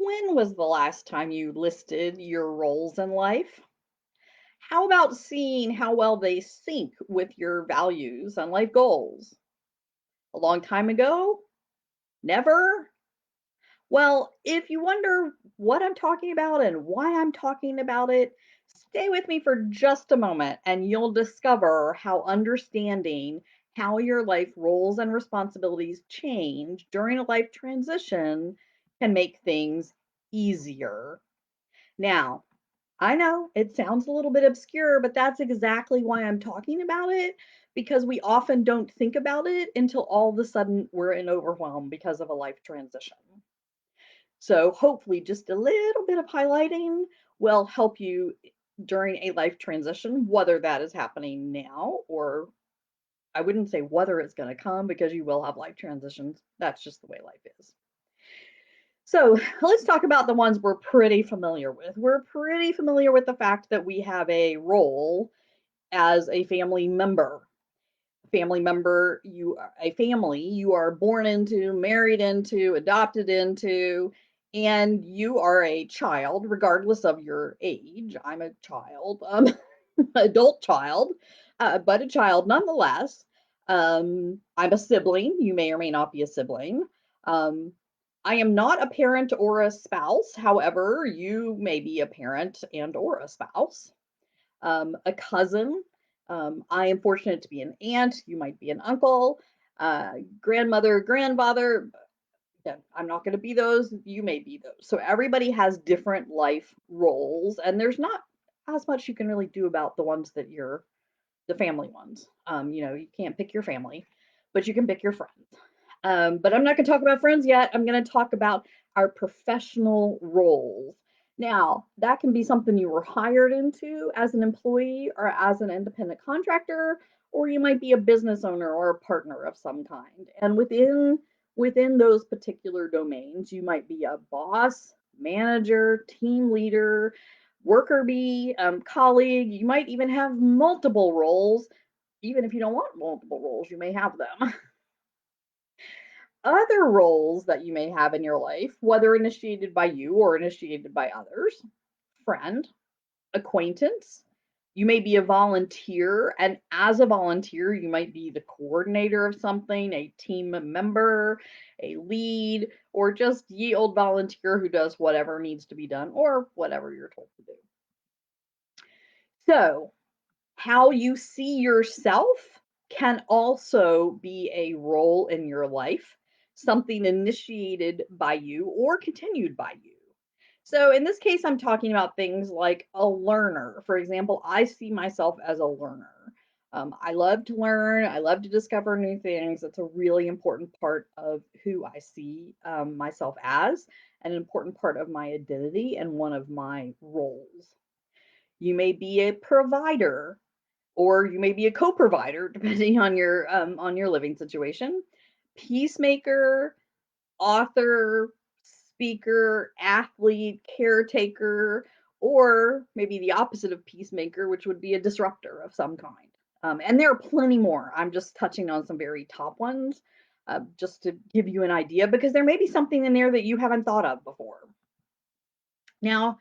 When was the last time you listed your roles in life? How about seeing how well they sync with your values and life goals? A long time ago? Never? Well, if you wonder what I'm talking about and why I'm talking about it, stay with me for just a moment and you'll discover how understanding how your life roles and responsibilities change during a life transition can make things easier. Now, I know it sounds a little bit obscure, but that's exactly why I'm talking about it because we often don't think about it until all of a sudden we're in overwhelm because of a life transition. So, hopefully, just a little bit of highlighting will help you during a life transition, whether that is happening now or I wouldn't say whether it's going to come because you will have life transitions. That's just the way life is. So let's talk about the ones we're pretty familiar with. We're pretty familiar with the fact that we have a role as a family member. Family member, you are a family you are born into, married into, adopted into, and you are a child, regardless of your age. I'm a child, adult child, but a child nonetheless. I'm a sibling. You may or may not be a sibling. Um, I am not a parent or a spouse. However, you may be a parent and or a spouse. A cousin. I am fortunate to be an aunt. You might be an uncle, grandmother, grandfather. Again, I'm not going to be those. You may be those. So everybody has different life roles, and there's not as much you can really do about the ones that you're the family ones. You can't pick your family, but you can pick your friends. But I'm not going to talk about friends yet. I'm going to talk about our professional roles. Now, that can be something you were hired into as an employee or as an independent contractor, or you might be a business owner or a partner of some kind. And within those particular domains, you might be a boss, manager, team leader, worker bee, colleague. You might even have multiple roles. Even if you don't want multiple roles, you may have them. Other roles that you may have in your life, whether initiated by you or initiated by others, friend, acquaintance. You may be a volunteer, and as a volunteer, you might be the coordinator of something, a team member, a lead, or just ye old volunteer who does whatever needs to be done or whatever you're told to do. So, how you see yourself can also be a role in your life, something initiated by you or continued by you. So in this case, I'm talking about things like a learner. For example, I see myself as a learner. I love to learn. I love to discover new things. It's a really important part of who I see myself as, an important part of my identity and one of my roles. You may be a provider or you may be a co-provider depending on your living situation. Peacemaker, author, speaker, athlete, caretaker, or maybe the opposite of peacemaker, which would be a disruptor of some kind. And there are plenty more. I'm just touching on some very top ones just to give you an idea because there may be something in there that you haven't thought of before. Now,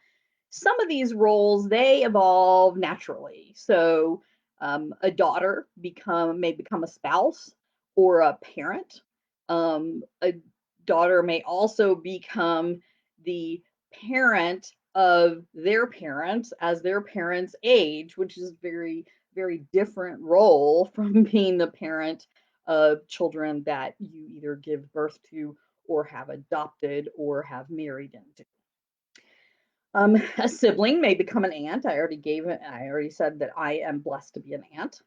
some of these roles they evolve naturally. So a daughter may become a spouse or a parent. A daughter may also become the parent of their parents as their parents age, which is very, very different role from being the parent of children that you either give birth to or have adopted or have married into. A sibling may become an aunt. I already said that I am blessed to be an aunt.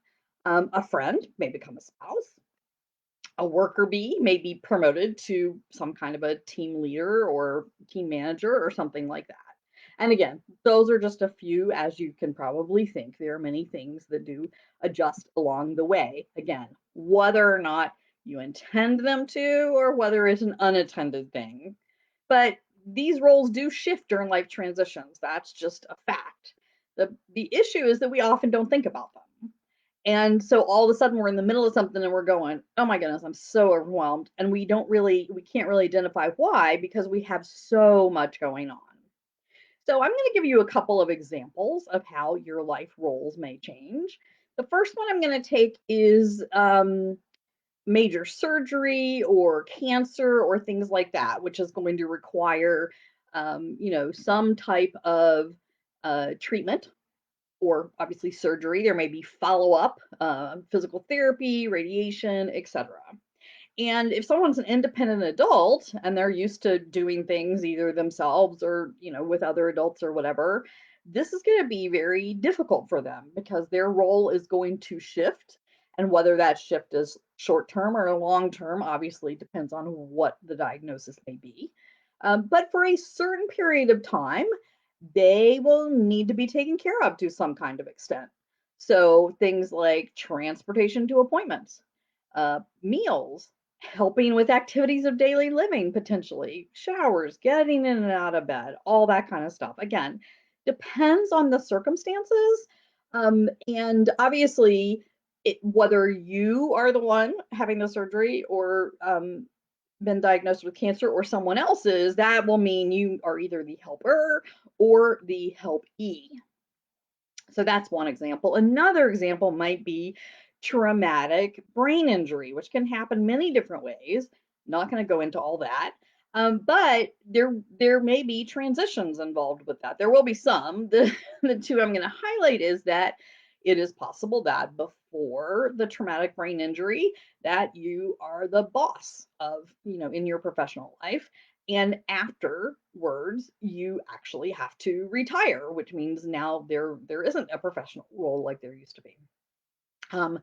A friend may become a spouse. A worker bee may be promoted to some kind of a team leader or team manager or something like that. And again, those are just a few, as you can probably think. There are many things that do adjust along the way. Again, whether or not you intend them to or whether it's an unattended thing. But these roles do shift during life transitions. That's just a fact. The issue is that we often don't think about them. And so all of a sudden we're in the middle of something and we're going, oh my goodness, I'm so overwhelmed. And we can't really identify why because we have so much going on. So I'm going to give you a couple of examples of how your life roles may change. The first one I'm going to take is major surgery or cancer or things like that, which is going to require, some type of treatment or obviously surgery. There may be follow up, physical therapy, radiation, etc. And if someone's an independent adult and they're used to doing things either themselves or, with other adults or whatever, this is going to be very difficult for them because their role is going to shift. And whether that shift is short term or long term, obviously depends on what the diagnosis may be. But for a certain period of time, they will need to be taken care of to some kind of extent. So things like transportation to appointments, meals, helping with activities of daily living, potentially, showers, getting in and out of bed, all that kind of stuff. Again, depends on the circumstances. And obviously, whether you are the one having the surgery or been diagnosed with cancer or someone else's, that will mean you are either the helper or the helpee. So that's one example. Another example might be traumatic brain injury, which can happen many different ways. Not going to go into all that. But there may be transitions involved with that. There will be some. The two I'm going to highlight is that it is possible that before the traumatic brain injury, that you are the boss of, in your professional life. And afterwards, you actually have to retire, which means now there isn't a professional role like there used to be. Um,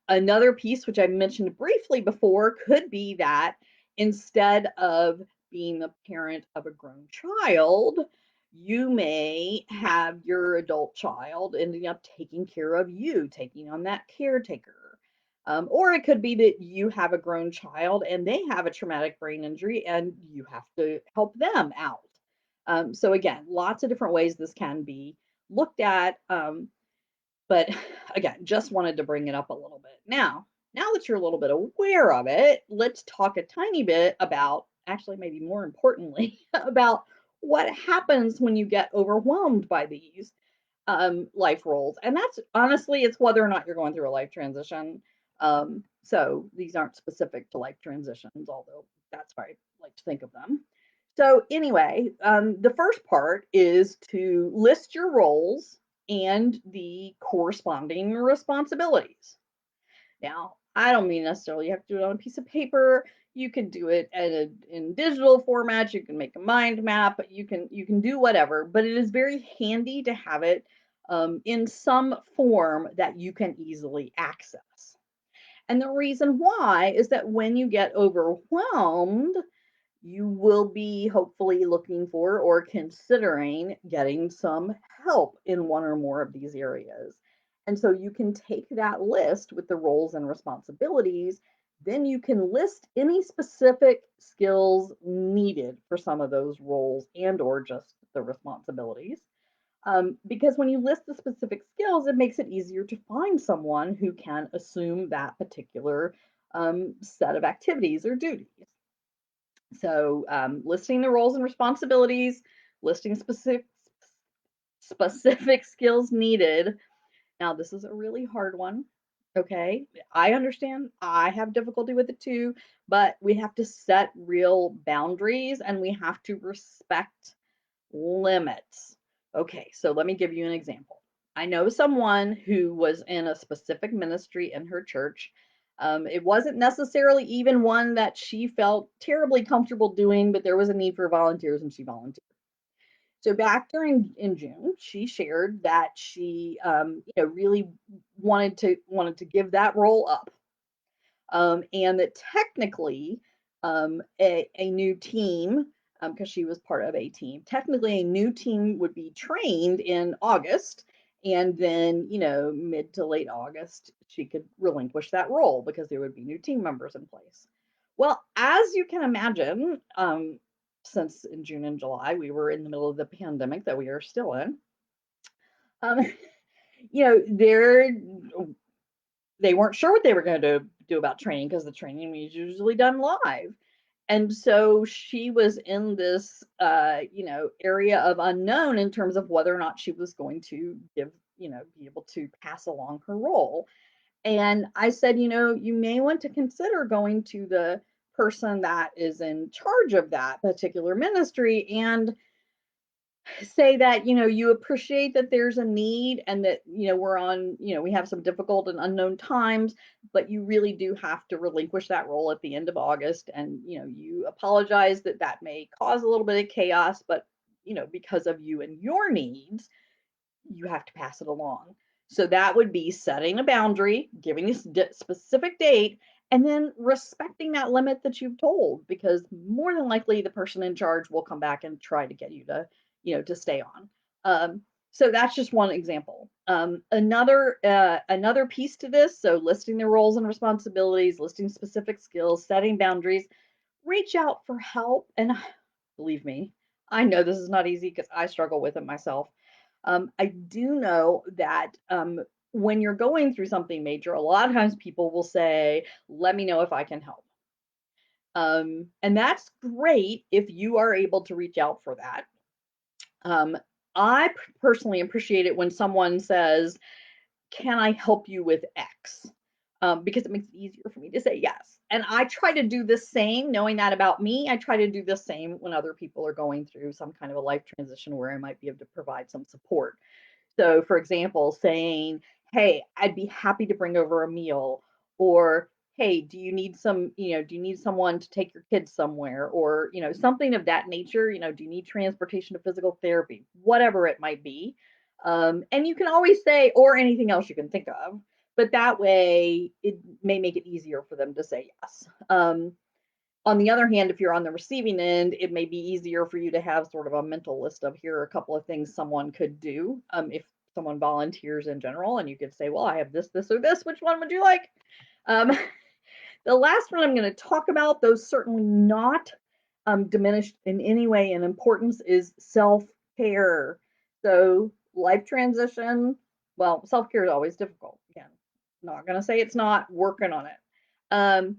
Another piece, which I mentioned briefly before, could be that instead of being the parent of a grown child, you may have your adult child ending up taking care of you, taking on that caretaker. Or it could be that you have a grown child and they have a traumatic brain injury and you have to help them out. So, again, lots of different ways this can be looked at. But again, just wanted to bring it up a little bit. Now that you're a little bit aware of it, let's talk a tiny bit about, actually, maybe more importantly, about what happens when you get overwhelmed by these life roles. And that's honestly, it's whether or not you're going through a life transition. So these aren't specific to life transitions, although that's how I like to think of them. So anyway, the first part is to list your roles and the corresponding responsibilities. Now, I don't mean necessarily you have to do it on a piece of paper. You can do it in digital format. You can make a mind map. You can do whatever. But it is very handy to have it in some form that you can easily access. And the reason why is that when you get overwhelmed, you will be hopefully looking for or considering getting some help in one or more of these areas. And so you can take that list with the roles and responsibilities, then you can list any specific skills needed for some of those roles and or just the responsibilities. Because when you list the specific skills, it makes it easier to find someone who can assume that particular set of activities or duties. So, listing the roles and responsibilities, listing specific skills needed. Now, this is a really hard one. Okay, I understand. I have difficulty with it too, but we have to set real boundaries and we have to respect limits. Okay, so let me give you an example. I know someone who was in a specific ministry in her church. It wasn't necessarily even one that she felt terribly comfortable doing, but there was a need for volunteers and she volunteered. So back during in June, she shared that she, really wanted to give that role up, and that technically a new team, because she was part of a team, technically a new team would be trained in August, and then mid to late August she could relinquish that role because there would be new team members in place. Well, as you can imagine, since in June and July we were in the middle of the pandemic that we are still in, um, there they weren't sure what they were going to do about training because the training is usually done live. And so she was in this, area of unknown in terms of whether or not she was going to be able to pass along her role. And I said, you may want to consider going to the person that is in charge of that particular ministry and say that, you appreciate that there's a need and that, we have some difficult and unknown times, but you really do have to relinquish that role at the end of August. And, you apologize that that may cause a little bit of chaos, but, because of you and your needs, you have to pass it along. So that would be setting a boundary, giving a specific date, and then respecting that limit that you've told, because more than likely the person in charge will come back and try to get you to, to stay on. So that's just one example. Another piece to this, so listing the roles and responsibilities, listing specific skills, setting boundaries, reach out for help. And believe me, I know this is not easy because I struggle with it myself. I do know that when you're going through something major, a lot of times people will say, let me know if I can help. And that's great if you are able to reach out for that. Um, I personally appreciate it when someone says, can I help you with X? Because it makes it easier for me to say yes. And I try to do the same, knowing that about me. I try to do the same when other people are going through some kind of a life transition where I might be able to provide some support. So, for example, saying, "Hey, I'd be happy to bring over a meal," or "Hey, do you need someone to take your kids somewhere?" Or, something of that nature. Do you need transportation to physical therapy? Whatever it might be. And you can always say, or anything else you can think of, but that way it may make it easier for them to say yes. On the other hand, if you're on the receiving end, it may be easier for you to have sort of a mental list of here are a couple of things someone could do. If someone volunteers in general, and you could say, well, I have this, this, or this. Which one would you like? Um, the last one I'm going to talk about, though certainly not diminished in any way in importance, is self care. So, life transition, well, self care is always difficult. Again, not going to say it's not, working on it. Um,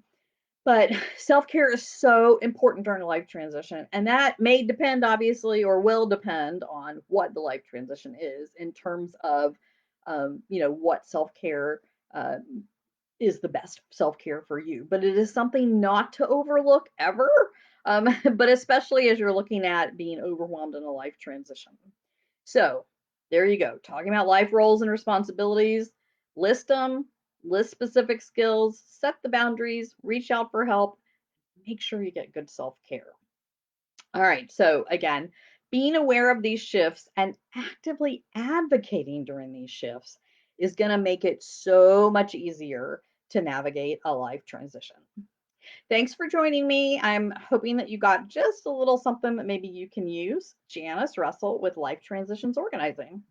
but self-care is so important during a life transition. And that may depend, obviously, or will depend on what the life transition is in terms of, what self-care uh, is the best self-care for you. But it is something not to overlook ever, but especially as you're looking at being overwhelmed in a life transition. So there you go. Talking about life roles and responsibilities, list them, list specific skills, set the boundaries, reach out for help, make sure you get good self care. All right. So, again, being aware of these shifts and actively advocating during these shifts is going to make it so much easier to navigate a life transition. Thanks for joining me. I'm hoping that you got just a little something that maybe you can use. Janice Russell with Life Transitions Organizing.